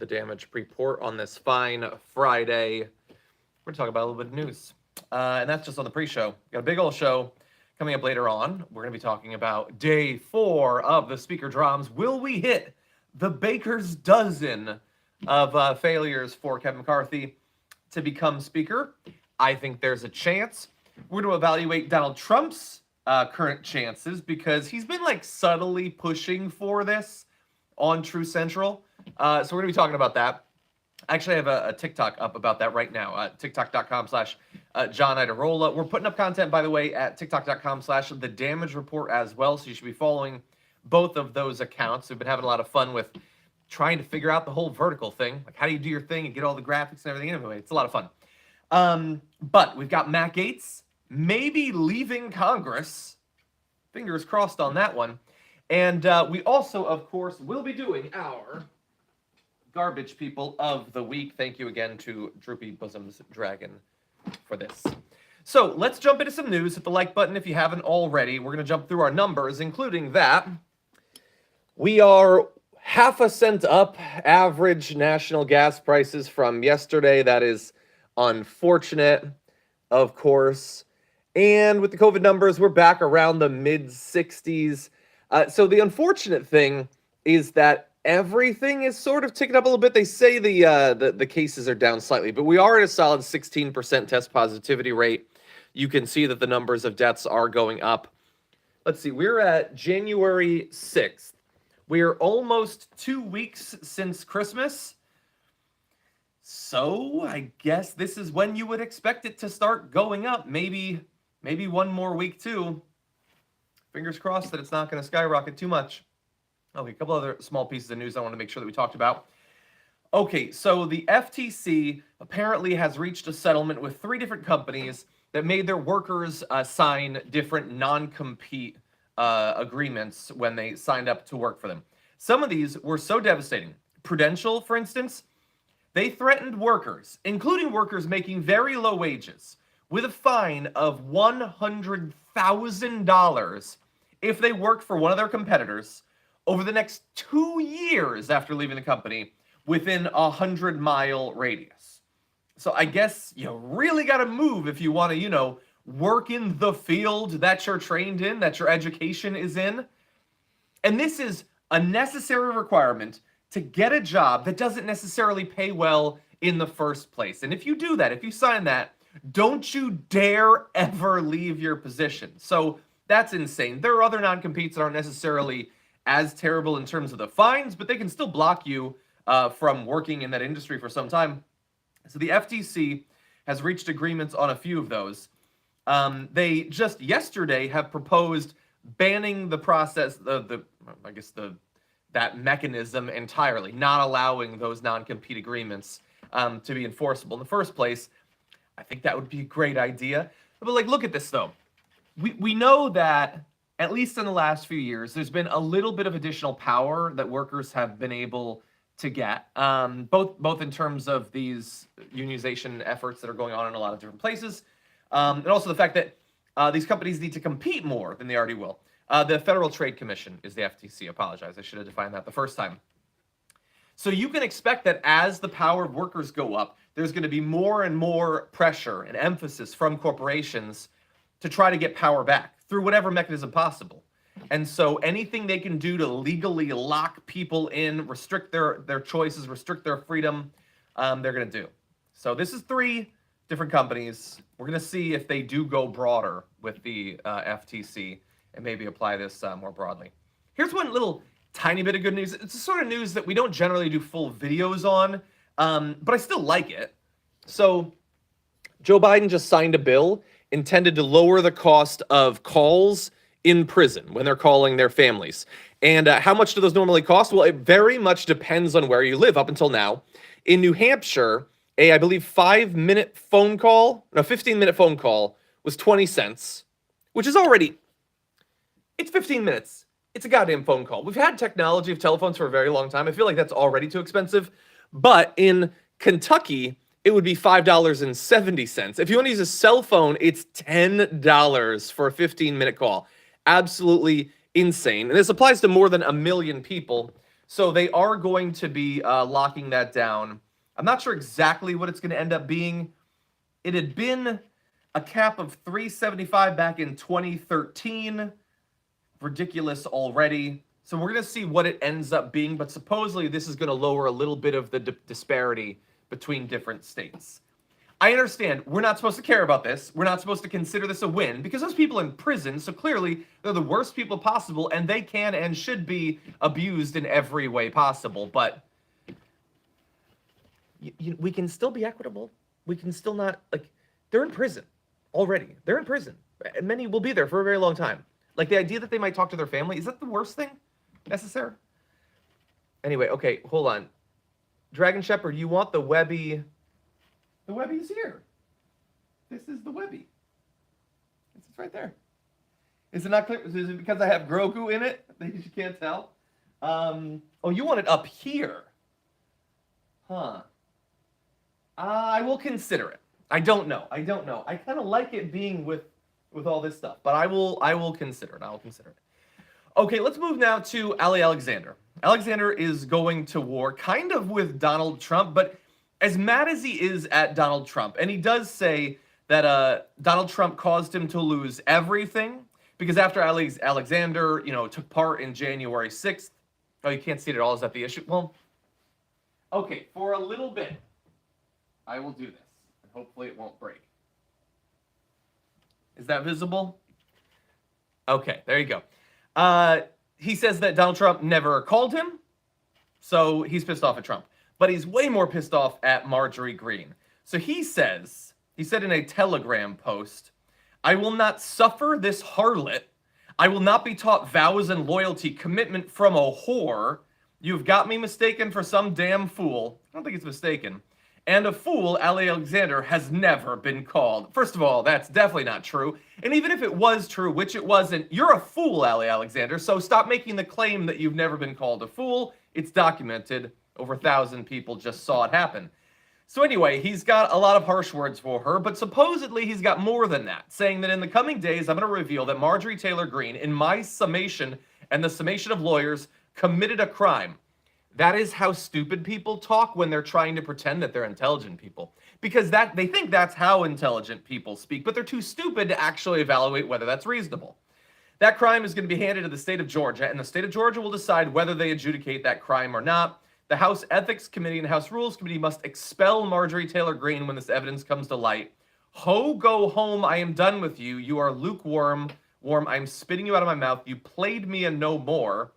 the damage report on this fine Friday. We're going to talk about a little bit of news. And that's just on the pre-show. Got a big old show coming up later on. We're going to be talking about day 4 of the speaker drums. Will we hit the baker's dozen of failures for Kevin McCarthy to become speaker? I think there's a chance. We're going to evaluate Donald Trump's current chances because he's been like subtly pushing for this on True Central. So we're going to be talking about that. Actually, I have a TikTok up about that right now. TikTok.com/John Idarola. We're putting up content, by the way, at TikTok.com/The Damage Report as well. So you should be following both of those accounts. We've been having a lot of fun with trying to figure out the whole vertical thing. Like, how do you do your thing and get all the graphics and everything? Anyway, it's a lot of fun. But we've got Matt Gaetz maybe leaving Congress. Fingers crossed on that one. And we also, of course, will be doing our Garbage People of the Week. Thank you again to Droopy Bosoms Dragon for this. So let's jump into some news. Hit the like button if you haven't already. We're going to jump through our numbers, including that we are half a cent up average national gas prices from yesterday. That is unfortunate, of course. And with the COVID numbers, we're back around the mid-60s. So the unfortunate thing is that everything is sort of ticking up a little bit. They say the cases are down slightly, but we are at a solid 16% test positivity rate. You can see that the numbers of deaths are going up. Let's see, we're at January 6th. We're almost 2 weeks since Christmas. So I guess this is when you would expect it to start going up. Maybe one more week too. Fingers crossed that it's not going to skyrocket too much. Okay, a couple other small pieces of news I want to make sure that we talked about. Okay, so the FTC apparently has reached a settlement with 3 different companies that made their workers sign different non-compete agreements when they signed up to work for them. Some of these were so devastating. Prudential, for instance, they threatened workers, including workers making very low wages, with a fine of $100,000 if they work for one of their competitors over the next 2 years after leaving the company within a 100-mile radius. So I guess you really got to move if you want to, work in the field that you're trained in, that your education is in. And this is a necessary requirement to get a job that doesn't necessarily pay well in the first place. And if you do that, if you sign that, don't you dare ever leave your position. So that's insane. There are other non-competes that aren't necessarily as terrible in terms of the fines, but they can still block you from working in that industry for some time. So the FTC has reached agreements on a few of those. They just yesterday have proposed banning the process, that mechanism entirely, not allowing those non-compete agreements to be enforceable in the first place. I think that would be a great idea. But look at this though. We know that at least in the last few years, there's been a little bit of additional power that workers have been able to get, both in terms of these unionization efforts that are going on in a lot of different places, and also the fact that these companies need to compete more than they already will. The Federal Trade Commission is the FTC. Apologize, I should have defined that the first time. So you can expect that as the power of workers go up, there's going to be more and more pressure and emphasis from corporations to try to get power back through whatever mechanism possible. And so anything they can do to legally lock people in, restrict their choices, restrict their freedom, they're going to do. So this is 3 different companies. We're going to see if they do go broader with the FTC and maybe apply this more broadly. Here's one little tiny bit of good news. It's the sort of news that we don't generally do full videos on, but I still like it. So Joe Biden just signed a bill intended to lower the cost of calls in prison when they're calling their families. And how much do those normally cost? Well, it very much depends on where you live. Up until now, in New Hampshire, I believe 15-minute phone call was 20 cents, which is already, it's 15 minutes. It's a goddamn phone call. We've had technology of telephones for a very long time. I feel like that's already too expensive. But in Kentucky, it would be $5.70. If you want to use a cell phone, it's $10 for a 15-minute call. Absolutely insane. And this applies to more than 1 million people. So they are going to be locking that down. I'm not sure exactly what it's going to end up being. It had been a cap of 375 back in 2013. Ridiculous already. So we're going to see what it ends up being, but supposedly this is going to lower a little bit of the disparity between different states. I understand we're not supposed to care about this. We're not supposed to consider this a win because those people in prison, so clearly they're the worst people possible and they can and should be abused in every way possible. But we can still be equitable. We can still not, like, they're in prison already. They're in prison. Many will be there for a very long time. Like, the idea that they might talk to their family, is that the worst thing necessary? Anyway, okay, hold on. Dragon Shepherd, you want the Webby? The Webby's here. This is the Webby. It's right there. Is it not clear? Is it because I have Grogu in it that you can't tell? Oh, you want it up here. Huh. I will consider it. I don't know. I kind of like it being with all this stuff, but I will consider it. Okay, let's move now to Alexander. Alexander is going to war kind of with Donald Trump, but as mad as he is at Donald Trump, and he does say that Donald Trump caused him to lose everything, because after Alexander, took part in January 6th, oh, you can't see it at all, is that the issue? Well, okay, for a little bit, I will do this, and hopefully it won't break. Is that visible? Okay, there you go. He says that Donald Trump never called him, so he's pissed off at Trump. But he's way more pissed off at Marjorie Greene. So he said in a Telegram post, "I will not suffer this harlot. I will not be taught vows and loyalty, commitment from a whore. You've got me mistaken for some damn fool." I don't think it's mistaken. "And a fool, Alexander, has never been called." First of all, that's definitely not true. And even if it was true, which it wasn't, you're a fool, Alexander. So stop making the claim that you've never been called a fool. It's documented. Over 1,000 people just saw it happen. So anyway, he's got a lot of harsh words for her, but supposedly he's got more than that, saying that in the coming days, I'm going to reveal that Marjorie Taylor Greene, in my summation and the summation of lawyers, committed a crime. That is how stupid people talk when they're trying to pretend that they're intelligent people. Because they think that's how intelligent people speak, but they're too stupid to actually evaluate whether that's reasonable. That crime is going to be handed to the state of Georgia, and the state of Georgia will decide whether they adjudicate that crime or not. The House Ethics Committee and House Rules Committee must expel Marjorie Taylor Greene when this evidence comes to light. Ho, go home, I am done with you. You are lukewarm. I am spitting you out of my mouth. You played me and no more.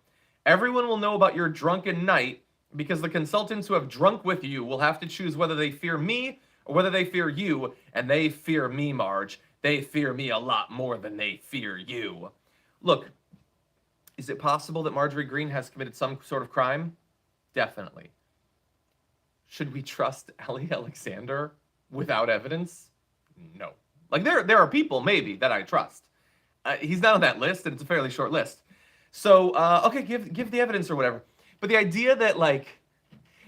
Everyone will know about your drunken night because the consultants who have drunk with you will have to choose whether they fear me or whether they fear you, and they fear me, Marge. They fear me a lot more than they fear you. Look, is it possible that Marjorie Greene has committed some sort of crime? Definitely. Should we trust Alexander without evidence? No. Like, there are people, maybe, that I trust. He's not on that list, and it's a fairly short list. So, okay, give the evidence or whatever. But the idea that, like,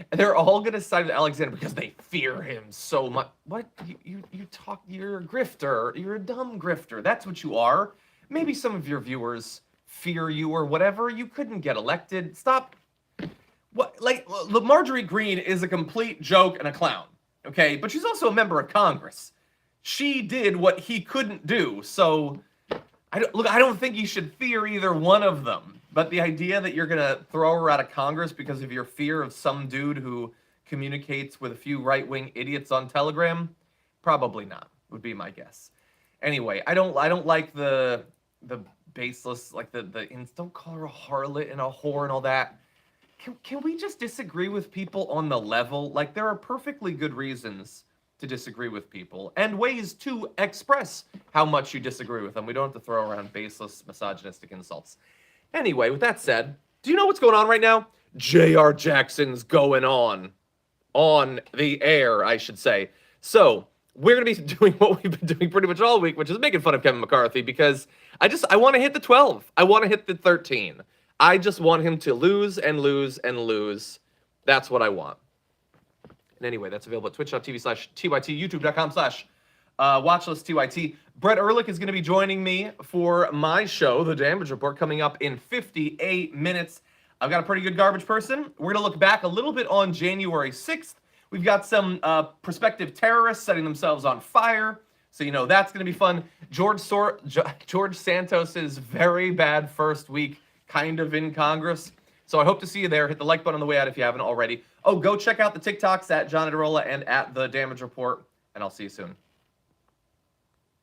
they're all going to side with Alexander because they fear him so much. What? You're a grifter. You're a dumb grifter. That's what you are. Maybe some of your viewers fear you or whatever. You couldn't get elected. Stop. What? Like, Marjorie Greene is a complete joke and a clown, okay? But she's also a member of Congress. She did what he couldn't do, so I don't think you should fear either one of them. But the idea that you're gonna throw her out of Congress because of your fear of some dude who communicates with a few right-wing idiots on Telegram, probably not, would be my guess. Anyway, I don't like the baseless, like don't call her a harlot and a whore and all that. Can we just disagree with people on the level? Like, there are perfectly good reasons to disagree with people and ways to express how much you disagree with them. We don't have to throw around baseless, misogynistic insults. Anyway, with that said, do you know what's going on right now? J.R. Jackson's going on the air, I should say. So we're going to be doing what we've been doing pretty much all week, which is making fun of Kevin McCarthy, because I want to hit the 12. I want to hit the 13. I just want him to lose and lose and lose. That's what I want. And anyway, that's available at twitch.tv/TYT, youtube.com/watchlistTYT. Brett Ehrlich is going to be joining me for my show, The Damage Report, coming up in 58 minutes. I've got a pretty good garbage person. We're going to look back a little bit on January 6th. We've got some prospective terrorists setting themselves on fire. So, you know, that's going to be fun. George Santos's very bad first week kind of in Congress. So I hope to see you there. Hit the like button on the way out if you haven't already. Oh, go check out the TikToks at John Adarola and at The Damage Report, and I'll see you soon.